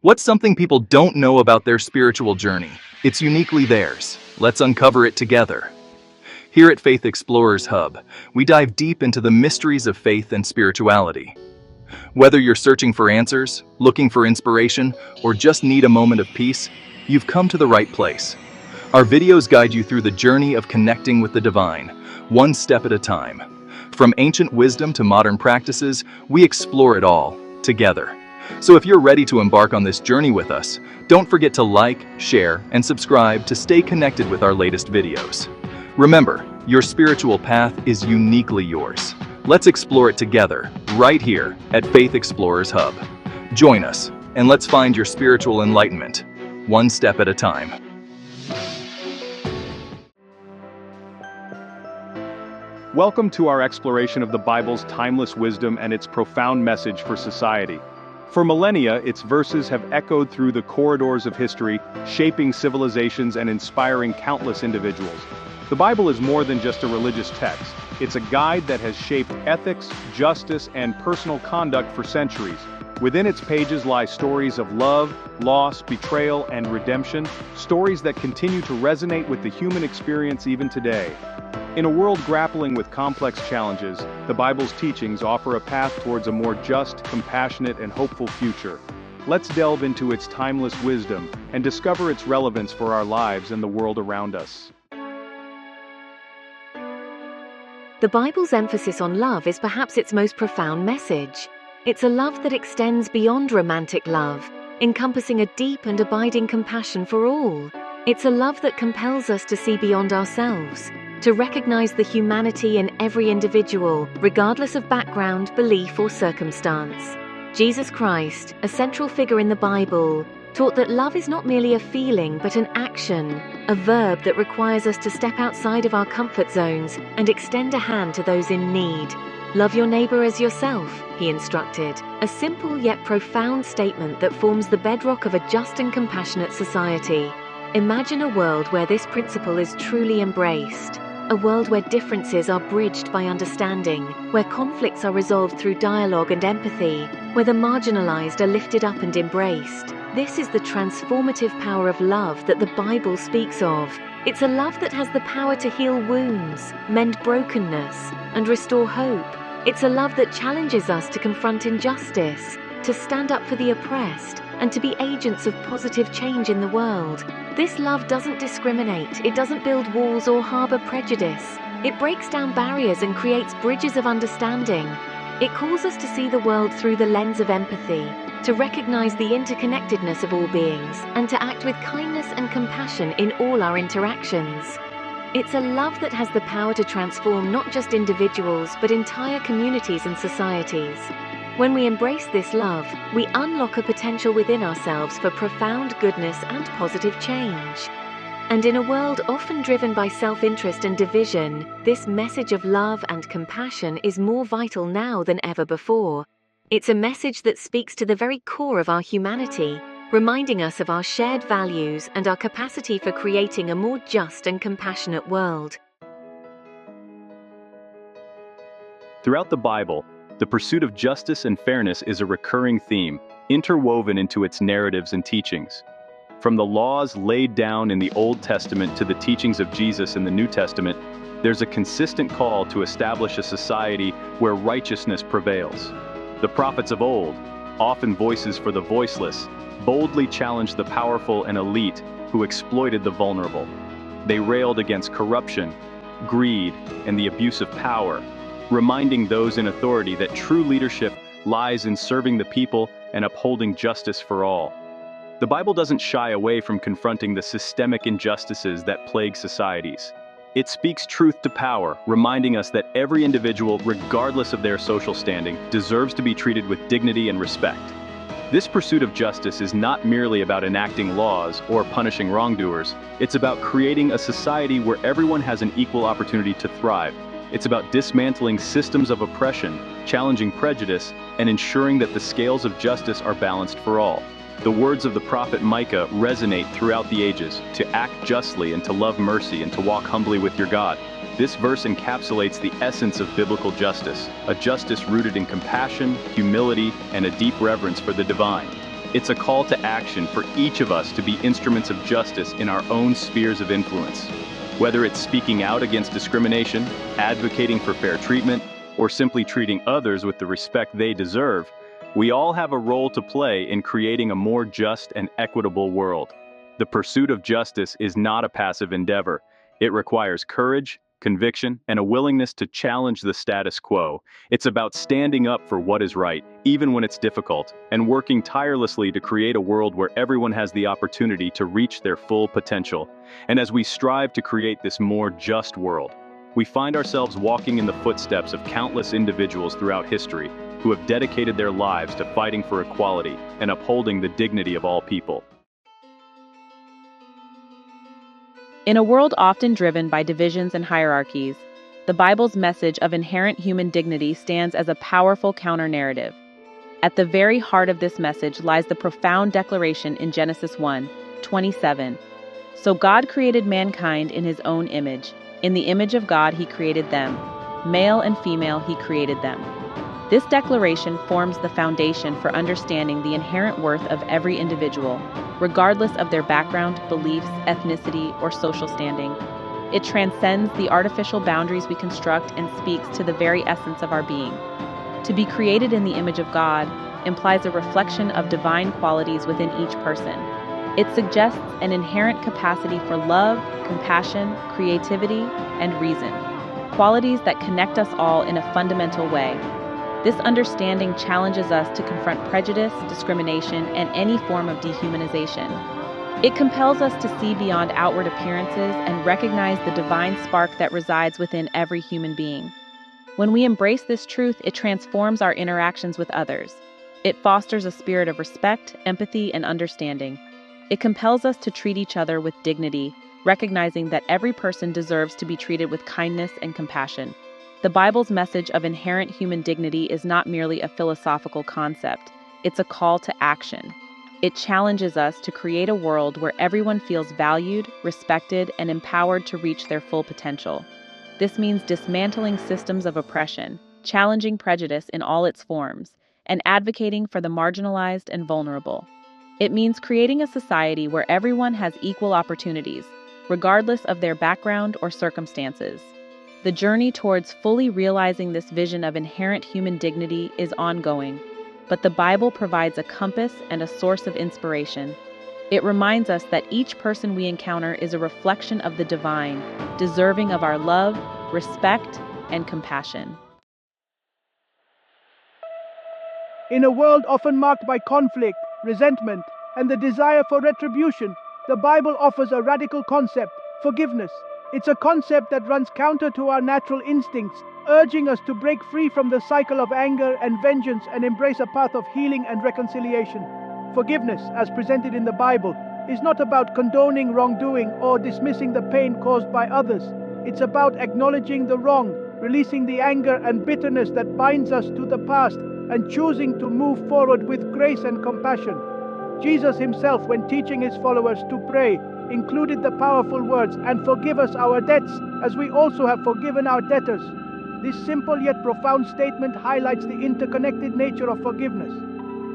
What's something people don't know about their spiritual journey? It's uniquely theirs. Let's uncover it together. Here at Faith Explorers Hub, we dive deep into the mysteries of faith and spirituality. Whether you're searching for answers, looking for inspiration, or just need a moment of peace, you've come to the right place. Our videos guide you through the journey of connecting with the divine, one step at a time. From ancient wisdom to modern practices, we explore it all, together. So if you're ready to embark on this journey with us, don't forget to like, share, and subscribe to stay connected with our latest videos. Remember, your spiritual path is uniquely yours. Let's explore it together, right here at Faith Explorers Hub. Join us, and let's find your spiritual enlightenment, one step at a time. Welcome to our exploration of the Bible's timeless wisdom and its profound message for society. For millennia, its verses have echoed through the corridors of history, shaping civilizations and inspiring countless individuals. The Bible is more than just a religious text. It's a guide that has shaped ethics, justice, and personal conduct for centuries. Within its pages lie stories of love, loss, betrayal, and redemption, stories that continue to resonate with the human experience even today. In a world grappling with complex challenges, the Bible's teachings offer a path towards a more just, compassionate, and hopeful future. Let's delve into its timeless wisdom and discover its relevance for our lives and the world around us. The Bible's emphasis on love is perhaps its most profound message. It's a love that extends beyond romantic love, encompassing a deep and abiding compassion for all. It's a love that compels us to see beyond ourselves, to recognize the humanity in every individual, regardless of background, belief, or circumstance. Jesus Christ, a central figure in the Bible, taught that love is not merely a feeling but an action, a verb that requires us to step outside of our comfort zones and extend a hand to those in need. Love your neighbor as yourself, he instructed, a simple yet profound statement that forms the bedrock of a just and compassionate society. Imagine a world where this principle is truly embraced. A world where differences are bridged by understanding, where conflicts are resolved through dialogue and empathy, where the marginalized are lifted up and embraced. This is the transformative power of love that the Bible speaks of. It's a love that has the power to heal wounds, mend brokenness, and restore hope. It's a love that challenges us to confront injustice, to stand up for the oppressed, and to be agents of positive change in the world. This love doesn't discriminate, it doesn't build walls or harbor prejudice. It breaks down barriers and creates bridges of understanding. It calls us to see the world through the lens of empathy, to recognize the interconnectedness of all beings, and to act with kindness and compassion in all our interactions. It's a love that has the power to transform not just individuals, but entire communities and societies. When we embrace this love, we unlock a potential within ourselves for profound goodness and positive change. And in a world often driven by self-interest and division, this message of love and compassion is more vital now than ever before. It's a message that speaks to the very core of our humanity, reminding us of our shared values and our capacity for creating a more just and compassionate world. Throughout the Bible, the pursuit of justice and fairness is a recurring theme, interwoven into its narratives and teachings. From the laws laid down in the Old Testament to the teachings of Jesus in the New Testament, there's a consistent call to establish a society where righteousness prevails. The prophets of old, often voices for the voiceless, boldly challenged the powerful and elite who exploited the vulnerable. They railed against corruption, greed, and the abuse of power, reminding those in authority that true leadership lies in serving the people and upholding justice for all. The Bible doesn't shy away from confronting the systemic injustices that plague societies. It speaks truth to power, reminding us that every individual, regardless of their social standing, deserves to be treated with dignity and respect. This pursuit of justice is not merely about enacting laws or punishing wrongdoers. It's about creating a society where everyone has an equal opportunity to thrive. It's about dismantling systems of oppression, challenging prejudice, and ensuring that the scales of justice are balanced for all. The words of the prophet Micah resonate throughout the ages, to act justly and to love mercy and to walk humbly with your God. This verse encapsulates the essence of biblical justice, a justice rooted in compassion, humility, and a deep reverence for the divine. It's a call to action for each of us to be instruments of justice in our own spheres of influence. Whether it's speaking out against discrimination, advocating for fair treatment, or simply treating others with the respect they deserve, we all have a role to play in creating a more just and equitable world. The pursuit of justice is not a passive endeavor. It requires courage, conviction, and a willingness to challenge the status quo. It's about standing up for what is right, even when it's difficult, and working tirelessly to create a world where everyone has the opportunity to reach their full potential. And as we strive to create this more just world, we find ourselves walking in the footsteps of countless individuals throughout history who have dedicated their lives to fighting for equality and upholding the dignity of all people. In a world often driven by divisions and hierarchies, the Bible's message of inherent human dignity stands as a powerful counter-narrative. At the very heart of this message lies the profound declaration in Genesis 1:27. So God created mankind in his own image. In the image of God he created them. Male and female he created them. This declaration forms the foundation for understanding the inherent worth of every individual, regardless of their background, beliefs, ethnicity, or social standing. It transcends the artificial boundaries we construct and speaks to the very essence of our being. To be created in the image of God implies a reflection of divine qualities within each person. It suggests an inherent capacity for love, compassion, creativity, and reason, qualities that connect us all in a fundamental way. This understanding challenges us to confront prejudice, discrimination, and any form of dehumanization. It compels us to see beyond outward appearances and recognize the divine spark that resides within every human being. When we embrace this truth, it transforms our interactions with others. It fosters a spirit of respect, empathy, and understanding. It compels us to treat each other with dignity, recognizing that every person deserves to be treated with kindness and compassion. The Bible's message of inherent human dignity is not merely a philosophical concept, it's a call to action. It challenges us to create a world where everyone feels valued, respected, and empowered to reach their full potential. This means dismantling systems of oppression, challenging prejudice in all its forms, and advocating for the marginalized and vulnerable. It means creating a society where everyone has equal opportunities, regardless of their background or circumstances. The journey towards fully realizing this vision of inherent human dignity is ongoing, but the Bible provides a compass and a source of inspiration. It reminds us that each person we encounter is a reflection of the divine, deserving of our love, respect, and compassion. In a world often marked by conflict, resentment, and the desire for retribution, the Bible offers a radical concept: forgiveness. It's a concept that runs counter to our natural instincts, urging us to break free from the cycle of anger and vengeance and embrace a path of healing and reconciliation. Forgiveness, as presented in the Bible, is not about condoning wrongdoing or dismissing the pain caused by others. It's about acknowledging the wrong, releasing the anger and bitterness that binds us to the past, and choosing to move forward with grace and compassion. Jesus himself, when teaching his followers to pray, included the powerful words, "And forgive us our debts, as we also have forgiven our debtors." This simple yet profound statement highlights the interconnected nature of forgiveness.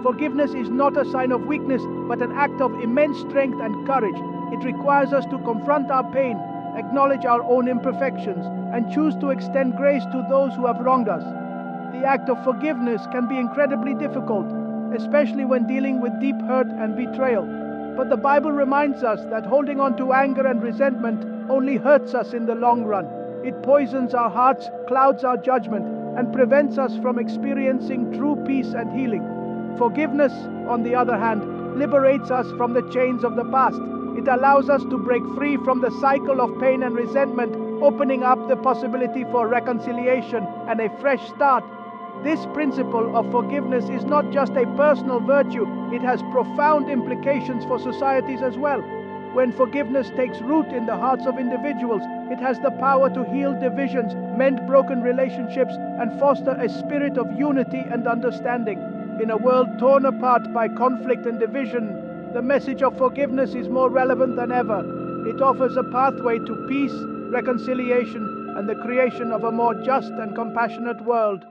Forgiveness is not a sign of weakness, but an act of immense strength and courage. It requires us to confront our pain, acknowledge our own imperfections, and choose to extend grace to those who have wronged us. The act of forgiveness can be incredibly difficult, especially when dealing with deep hurt and betrayal. But the Bible reminds us that holding on to anger and resentment only hurts us in the long run. It poisons our hearts, clouds our judgment, and prevents us from experiencing true peace and healing. Forgiveness, on the other hand, liberates us from the chains of the past. It allows us to break free from the cycle of pain and resentment, opening up the possibility for reconciliation and a fresh start. This principle of forgiveness is not just a personal virtue, it has profound implications for societies as well. When forgiveness takes root in the hearts of individuals, it has the power to heal divisions, mend broken relationships, and foster a spirit of unity and understanding. In a world torn apart by conflict and division, the message of forgiveness is more relevant than ever. It offers a pathway to peace, reconciliation, and the creation of a more just and compassionate world.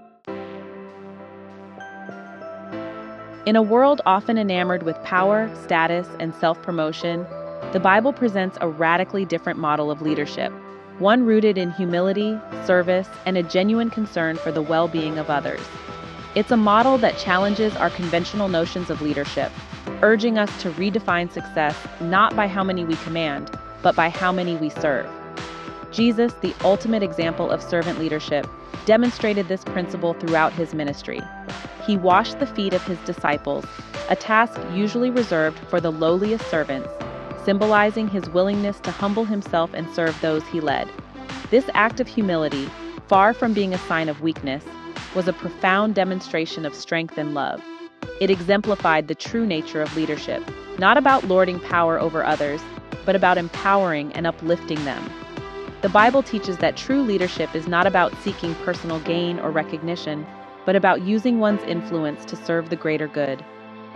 In a world often enamored with power, status, and self-promotion, the Bible presents a radically different model of leadership, one rooted in humility, service, and a genuine concern for the well-being of others. It's a model that challenges our conventional notions of leadership, urging us to redefine success not by how many we command, but by how many we serve. Jesus, the ultimate example of servant leadership, demonstrated this principle throughout his ministry. He washed the feet of his disciples, a task usually reserved for the lowliest servants, symbolizing his willingness to humble himself and serve those he led. This act of humility, far from being a sign of weakness, was a profound demonstration of strength and love. It exemplified the true nature of leadership, not about lording power over others, but about empowering and uplifting them. The Bible teaches that true leadership is not about seeking personal gain or recognition, but about using one's influence to serve the greater good.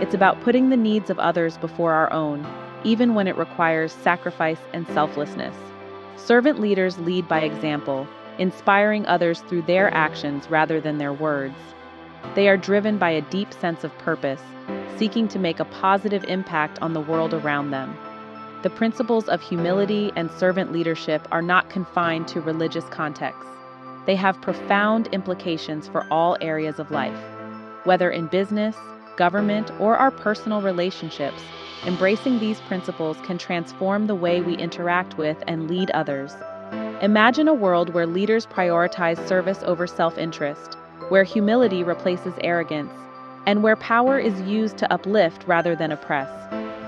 It's about putting the needs of others before our own, even when it requires sacrifice and selflessness. Servant leaders lead by example, inspiring others through their actions rather than their words. They are driven by a deep sense of purpose, seeking to make a positive impact on the world around them. The principles of humility and servant leadership are not confined to religious contexts. They have profound implications for all areas of life. Whether in business, government, or our personal relationships, embracing these principles can transform the way we interact with and lead others. Imagine a world where leaders prioritize service over self-interest, where humility replaces arrogance, and where power is used to uplift rather than oppress.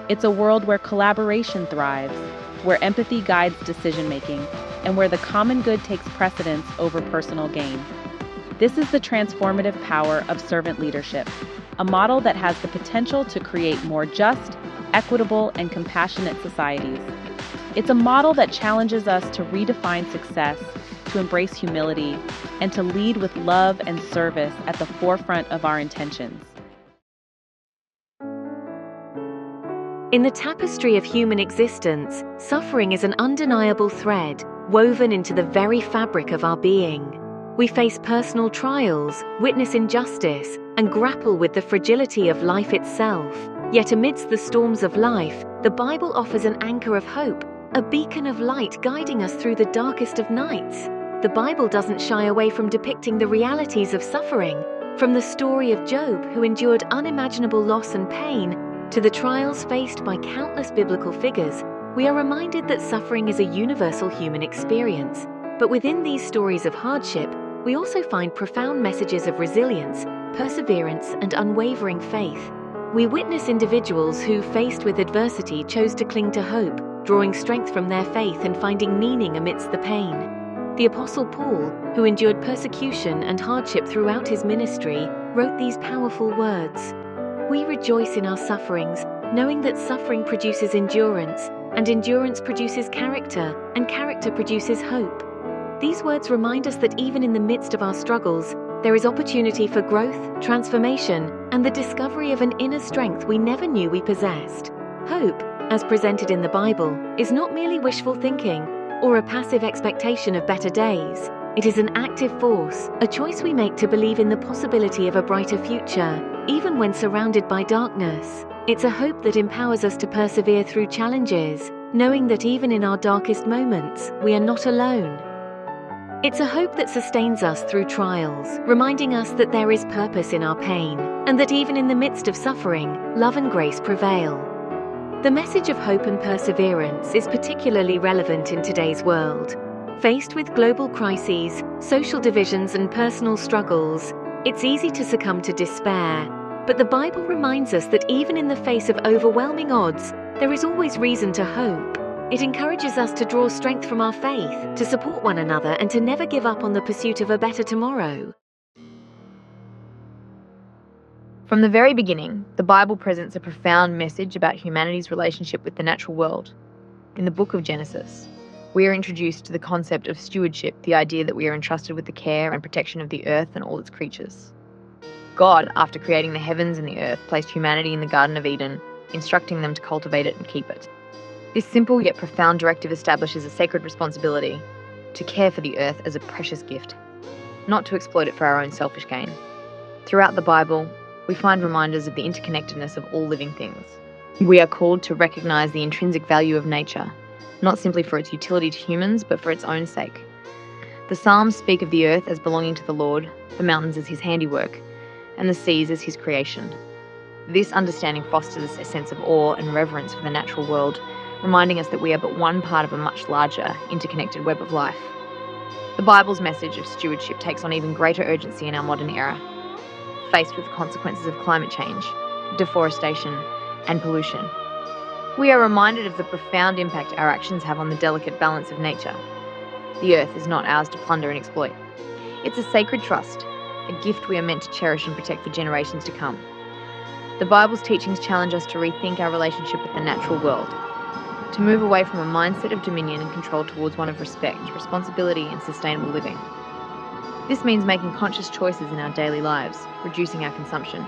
It's a world where collaboration thrives, where empathy guides decision-making, and where the common good takes precedence over personal gain. This is the transformative power of servant leadership, a model that has the potential to create more just, equitable, and compassionate societies. It's a model that challenges us to redefine success, to embrace humility, and to lead with love and service at the forefront of our intentions. In the tapestry of human existence, suffering is an undeniable thread woven into the very fabric of our being. We face personal trials, witness injustice, and grapple with the fragility of life itself. Yet amidst the storms of life, the Bible offers an anchor of hope, a beacon of light guiding us through the darkest of nights. The Bible doesn't shy away from depicting the realities of suffering, from the story of Job, who endured unimaginable loss and pain, to the trials faced by countless biblical figures. We are reminded that suffering is a universal human experience. But within these stories of hardship, we also find profound messages of resilience, perseverance, and unwavering faith. We witness individuals who, faced with adversity, chose to cling to hope, drawing strength from their faith and finding meaning amidst the pain. The Apostle Paul, who endured persecution and hardship throughout his ministry, wrote these powerful words: "We rejoice in our sufferings, knowing that suffering produces endurance, and endurance produces character, and character produces hope." These words remind us that even in the midst of our struggles, there is opportunity for growth, transformation, and the discovery of an inner strength we never knew we possessed. Hope, as presented in the Bible, is not merely wishful thinking or a passive expectation of better days. It is an active force, a choice we make to believe in the possibility of a brighter future, even when surrounded by darkness. It's a hope that empowers us to persevere through challenges, knowing that even in our darkest moments, we are not alone. It's a hope that sustains us through trials, reminding us that there is purpose in our pain, and that even in the midst of suffering, love and grace prevail. The message of hope and perseverance is particularly relevant in today's world. Faced with global crises, social divisions, and personal struggles, it's easy to succumb to despair. But the Bible reminds us that even in the face of overwhelming odds, there is always reason to hope. It encourages us to draw strength from our faith, to support one another, and to never give up on the pursuit of a better tomorrow. From the very beginning, the Bible presents a profound message about humanity's relationship with the natural world. In the book of Genesis, we are introduced to the concept of stewardship, the idea that we are entrusted with the care and protection of the earth and all its creatures. God, after creating the heavens and the earth, placed humanity in the Garden of Eden, instructing them to cultivate it and keep it. This simple yet profound directive establishes a sacred responsibility to care for the earth as a precious gift, not to exploit it for our own selfish gain. Throughout the Bible, we find reminders of the interconnectedness of all living things. We are called to recognize the intrinsic value of nature, not simply for its utility to humans, but for its own sake. The Psalms speak of the earth as belonging to the Lord, the mountains as his handiwork, and the seas as his creation. This understanding fosters a sense of awe and reverence for the natural world, reminding us that we are but one part of a much larger, interconnected web of life. The Bible's message of stewardship takes on even greater urgency in our modern era. Faced with the consequences of climate change, deforestation, and pollution, we are reminded of the profound impact our actions have on the delicate balance of nature. The earth is not ours to plunder and exploit. It's a sacred trust, a gift we are meant to cherish and protect for generations to come. The Bible's teachings challenge us to rethink our relationship with the natural world, to move away from a mindset of dominion and control towards one of respect, responsibility, and sustainable living. This means making conscious choices in our daily lives, reducing our consumption,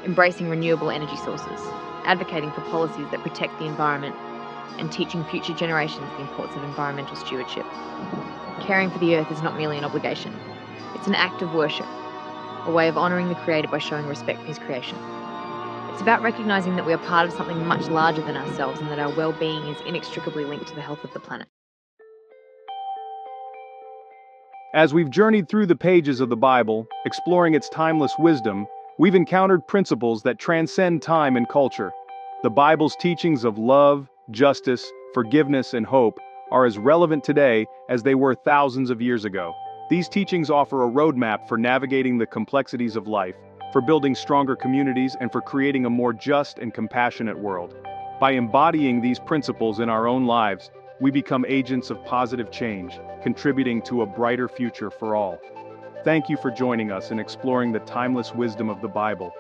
embracing renewable energy sources, advocating for policies that protect the environment, and teaching future generations the importance of environmental stewardship. Caring for the earth is not merely an obligation. It's an act of worship, a way of honouring the Creator by showing respect for his creation. It's about recognising that we are part of something much larger than ourselves and that our well-being is inextricably linked to the health of the planet. As we've journeyed through the pages of the Bible, exploring its timeless wisdom, we've encountered principles that transcend time and culture. The Bible's teachings of love, justice, forgiveness, and hope are as relevant today as they were thousands of years ago. These teachings offer a roadmap for navigating the complexities of life, for building stronger communities, and for creating a more just and compassionate world. By embodying these principles in our own lives, we become agents of positive change, contributing to a brighter future for all. Thank you for joining us in exploring the timeless wisdom of the Bible.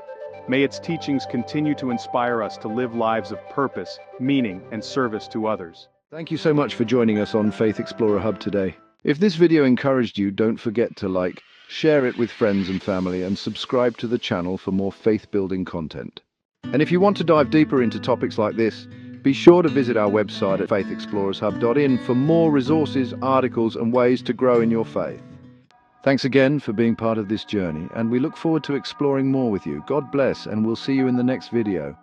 May its teachings continue to inspire us to live lives of purpose, meaning, and service to others. Thank you so much for joining us on Faith Explorer Hub today. If this video encouraged you, don't forget to like, share it with friends and family, and subscribe to the channel for more faith-building content. And if you want to dive deeper into topics like this, be sure to visit our website at faithexplorershub.in for more resources, articles, and ways to grow in your faith. Thanks again for being part of this journey, and we look forward to exploring more with you. God bless, and we'll see you in the next video.